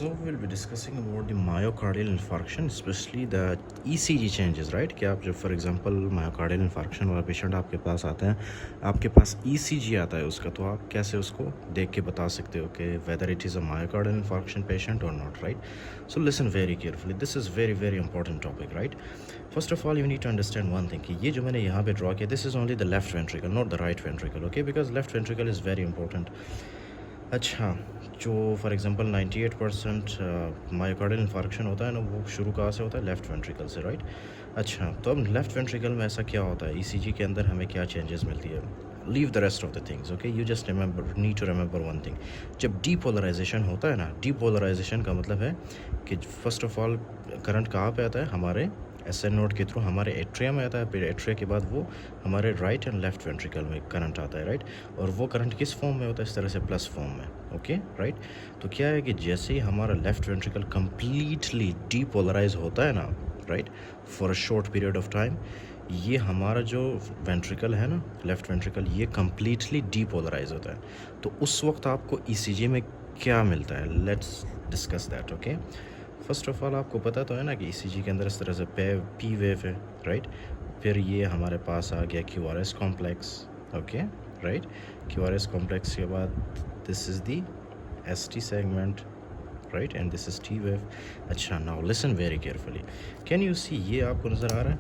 So we'll be discussing about the myocardial infarction, especially the ECG changes, right? कि आप जब for example myocardial infarction वाला patient आपके पास आता है, आपके पास ECG आता है उसका, तो आप कैसे उसको देख के बता सकते हो कि whether it is a myocardial infarction patient और not, right? So listen very carefully, this is very very important topic, right? First of all you need to understand one thing कि ये जो मैंने यहाँ पे ड्रॉ किया, this is only the left ventricle, not the right ventricle, okay? Because left ventricle is very important. अच्छा, जो for example 98% myocardial infarction होता है ना, वो शुरू कहाँ से होता है? लेफ़्ट वेंट्रिकल से, राइट? अच्छा, तो अब लेफ़्ट वेंट्रिकल में ऐसा क्या होता है, ईसीजी के अंदर हमें क्या चेंजेस मिलती है? Leave the rest of the things, okay? You just need to remember one thing. जब डीपोलराइजेशन होता है ना, डीपोलराइजेशन का मतलब है कि फर्स्ट ऑफ ऑल करंट कहाँ पे आता है? हमारे एसएन नोड के थ्रू हमारे एट्रिया में आता है, फिर एट्रिया के बाद वो हमारे राइट एंड लेफ्ट वेंट्रिकल में करंट आता है, राइट? और वो करंट किस फॉर्म में होता है? इस तरह से प्लस फॉर्म में, ओके, राइट? तो क्या है कि जैसे ही हमारा लेफ्ट वेंट्रिकल कम्प्लीटली डीपोलराइज होता है ना, right, for a short period of time, ये हमारा जो वेंट्रिकल है ना, लेफ्ट वेंट्रिकल, ये कम्प्लीटली डीपोलराइज होता है. तो उस वक्त आपको ईसीजी में क्या मिलता है? Let's discuss that, okay? First of all आपको पता तो है ना कि ईसीजी के अंदर इस तरह से पी वेव है, राइट? फिर ये हमारे पास आ गया Q R S complex, okay, right? Q R S complex के बाद this is the S T segment, right? And this is T wave. अच्छा, now listen very carefully. Can you see, ये आपको नज़र आ रहा है?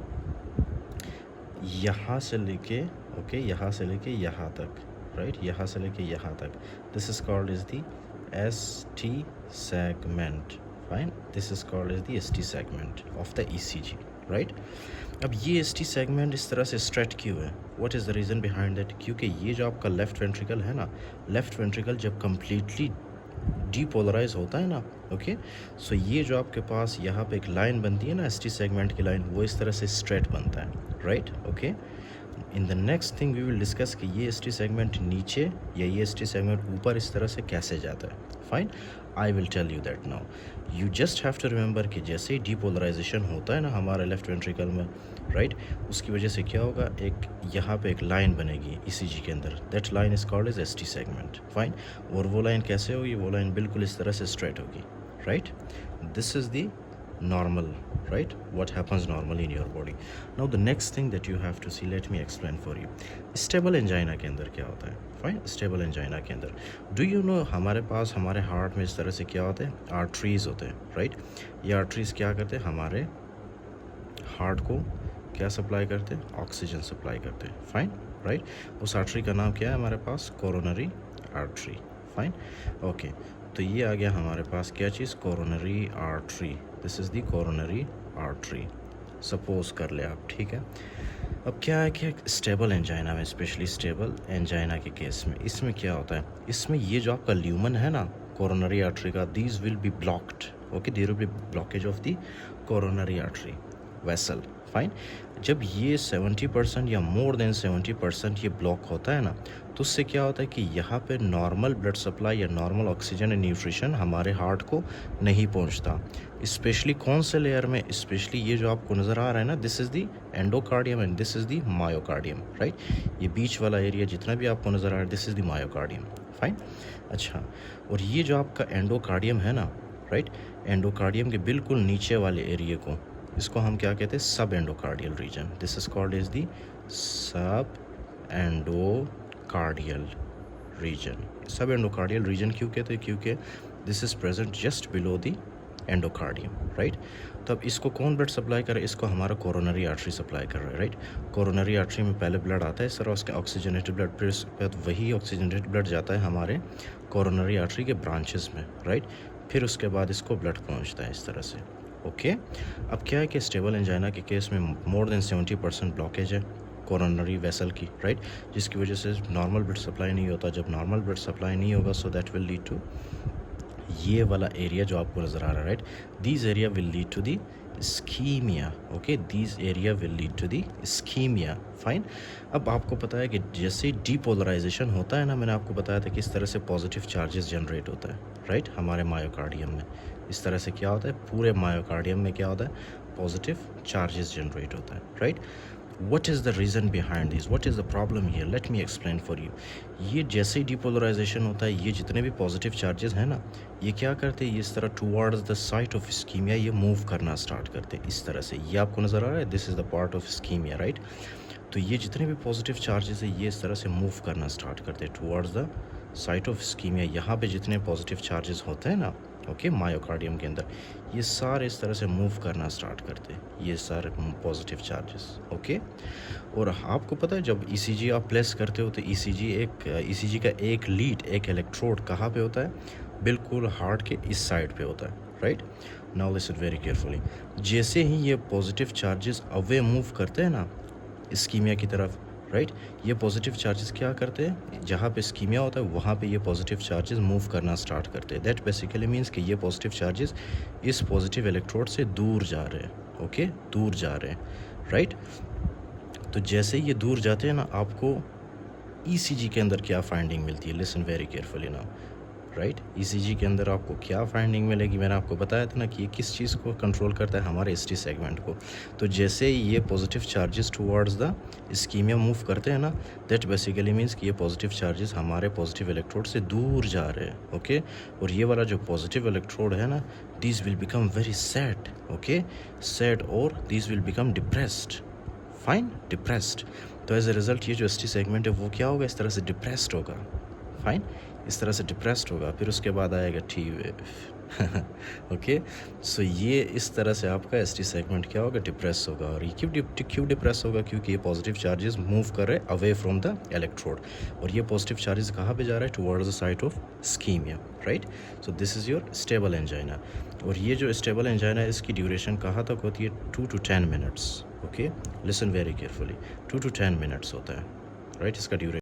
यहाँ से लेके, ओके, यहाँ से लेके यहाँ तक, राइट? यहाँ से लेके यहाँ तक, this is called is the S T segment. Fine, this is called as the ST segment of the ECG, right? अब ये ST segment इस तरह से स्ट्रेट क्यों है? What is the reason behind that? क्योंकि ये जो आपका लेफ्ट वेंट्रिकल है ना, लेफ्ट वेंट्रिकल जब कम्प्लीटली डीपोलराइज होता है ना, ओके, सो ये जो आपके पास यहाँ पे एक लाइन बनती है ना, ST सेगमेंट की लाइन, वो इस तरह से स्ट्रेट बनता है, right? Okay, in the next thing we will discuss कि ये ST सेगमेंट नीचे या ये ST सेगमेंट ऊपर इस तरह से कैसे जाता है. Fine, I will tell you that now. You just have to remember कि जैसे ही डीपोलराइजेशन होता है ना हमारे लेफ्ट वेंट्रिकल में, राइट, उसकी वजह से क्या होगा, एक यहाँ पे एक लाइन बनेगी ईसीजी के अंदर, that line is called as ST segment. Fine, और वो लाइन कैसे होगी? वो लाइन बिल्कुल इस तरह से स्ट्रेट होगी, right? This is the normal, right? What happens normally in your body. Now the next thing that you have to see, let me explain for you. Stable angina के अंदर क्या होता है? Fine, stable angina के अंदर, do you know हमारे पास हमारे heart में इस तरह से क्या होते हैं? आर्टरीज होते हैं, राइट? ये आर्टरीज क्या करते हैं? हमारे हार्ट को क्या सप्लाई करते हैं? ऑक्सीजन सप्लाई करते हैं. Fine, right? उस आर्टरी का नाम क्या है हमारे पास? Coronary artery. फाइन, ओके, तो ये आ गया हमारे पास क्या चीज़? Coronary artery. This is the coronary artery, suppose कर ले आप, ठीक है? अब क्या है कि स्टेबल एंजाइना में, स्पेशली स्टेबल एंजाइना के केस में, इसमें क्या होता है? इसमें ये जो आपका ल्यूमन है ना कोरोनरी आर्टरी का, these will be blocked, okay, there will be blockage of the coronary artery vessel. Fine, जब ये 70% या मोर देन 70% ये ब्लॉक होता है ना, तो उससे क्या होता है कि यहाँ पे नॉर्मल ब्लड सप्लाई या नॉर्मल ऑक्सीजन एंड न्यूट्रिशन हमारे हार्ट को नहीं पहुँचता. स्पेशली कौन से लेयर में? स्पेशली ये जो आपको नज़र आ रहा है ना, this is the endocardium and this is the myocardium, right? ये बीच वाला एरिया जितना भी आपको नज़र आ रहा है, this is the myocardium. Fine, अच्छा, और ये जो आपका एंडोकार्डियम है ना, राइट, एंडोकार्डियम के बिल्कुल नीचे वाले एरिया को, इसको हम क्या कहते हैं? Sub endocardial region. This is called as the sub endocardial region. Sub endocardial region क्यों कहते हैं? क्योंकि this is present just below the endocardium, right? तो अब इसको कौन ब्लड सप्लाई कर रहा है? इसको हमारा कोरोनरी आर्टरी सप्लाई कर रहा है, राइट? कोरोनरी आर्टरी में पहले ब्लड आता है इस तरह, उसके ऑक्सीजनेटेड ब्लड, फिर उसके बाद वही ऑक्सीजनेटेड ब्लड जाता है हमारे कोरोनरी आर्टरी के ब्रांचेस में, राइट? फिर उसके बाद इसको ब्लड पहुंचता है इस तरह से, ओके? अब क्या है कि स्टेबल एंजाइना के केस में मोर देन 70% ब्लॉकेज है कोरोनरी वेसल की, राइट? जिसकी वजह से नॉर्मल ब्लड सप्लाई नहीं होता. जब नॉर्मल ब्लड सप्लाई नहीं होगा, so that will lead to ये वाला एरिया जो आपको नज़र आ रहा है, right? These area will lead to the ischemia, okay, these area will lead to the ischemia. Fine, अब आपको पता है कि जैसे डीपोलराइजेशन होता है ना, मैंने आपको बताया था कि इस तरह से पॉजिटिव चार्जेस जनरेट होता है, राइट? हमारे मायोकार्डियम में इस तरह से क्या होता है? पूरे मायोकार्डियम में क्या होता है? पॉजिटिव चार्जेस जनरेट होता है, right? What is the reason behind this? What is the problem here? Let me explain for you. ये जैसे ही डिपोलराइजेशन होता है, ये जितने भी पॉजिटिव चार्जेस हैं ना, ये क्या करते हैं, ये इस तरह towards the site of ischemia ये मूव करना स्टार्ट करते हैं इस तरह से। ये आपको नज़र आ रहा है, this is the part of ischemia, right. तो ये जितने भी पॉजिटिव चार्जेस हैं ये इस तरह से मूव करना स्टार्ट करते हैं towards the site of ischemia. यहाँ पे जितने पॉजिटिव चार्जेस होते हैं ना, ओके, मायोकार्डियम के अंदर, ये सारे इस तरह से मूव करना स्टार्ट करते हैं, ये सारे पॉजिटिव चार्जेस, ओके। और आपको पता है जब ईसीजी आप प्लेस करते हो तो ईसीजी का एक लीड, एक इलेक्ट्रोड कहाँ पे होता है, बिल्कुल हार्ट के इस साइड पे होता है, right. Now listen very carefully. जैसे ही ये पॉजिटिव चार्जेस अवे मूव करते हैं ना इस्कीमिया की तरफ, राइट, ये पॉजिटिव चार्जेस क्या करते हैं, जहाँ पे इस्कीमिया होता है वहाँ पे ये पॉजिटिव चार्जेस मूव करना स्टार्ट करते हैं। दैट बेसिकली मीन्स कि ये पॉजिटिव चार्जेस इस पॉजिटिव इलेक्ट्रोड से दूर जा रहे हैं, ओके, दूर जा रहे हैं, राइट। तो जैसे ही ये दूर जाते हैं ना, आपको ईसीजी के अंदर क्या फाइंडिंग मिलती है, listen very carefully now, right. ECG के अंदर आपको क्या फाइंडिंग मिलेगी, मैंने आपको बताया था ना कि ये किस चीज़ को कंट्रोल करता है, हमारे एसटी सेगमेंट को। तो जैसे ही ये positive charges towards the ischemia move करते हैं ना, दैट बेसिकली मीन्स कि ये पॉजिटिव चार्जेस हमारे पॉजिटिव इलेक्ट्रोड से दूर जा रहे हैं, ओके। और ये वाला जो पॉजिटिव इलेक्ट्रोड है ना, this will become very sad, okay, sad, और this will become depressed, fine, depressed. तो एज ए रिज़ल्ट ये जो एसटी सेगमेंट है वो क्या होगा, इस तरह से डिप्रेस्ड होगा, फाइन, इस तरह से डिप्रेस्ड होगा। फिर उसके बाद आएगा टी वेव, ओके। सो ये इस तरह से आपका एसटी सेगमेंट क्या होगा, डिप्रेस होगा। और ये क्यों डिप्रेस होगा, क्योंकि ये पॉजिटिव चार्जेस मूव कर रहे हैं अवे फ्रॉम द इलेक्ट्रोड, और ये पॉजिटिव चार्जेस कहाँ पे जा रहा है, towards the site of ischemia, right. So this is your stable angina. और ये जो स्टेबल एंजाइना है इसकी ड्यूरेशन कहाँ तक होती है, 2 to 10 minutes, okay. Listen very carefully, 2 to 10 minutes होता है, राइट, इसका ड्यूरेशन।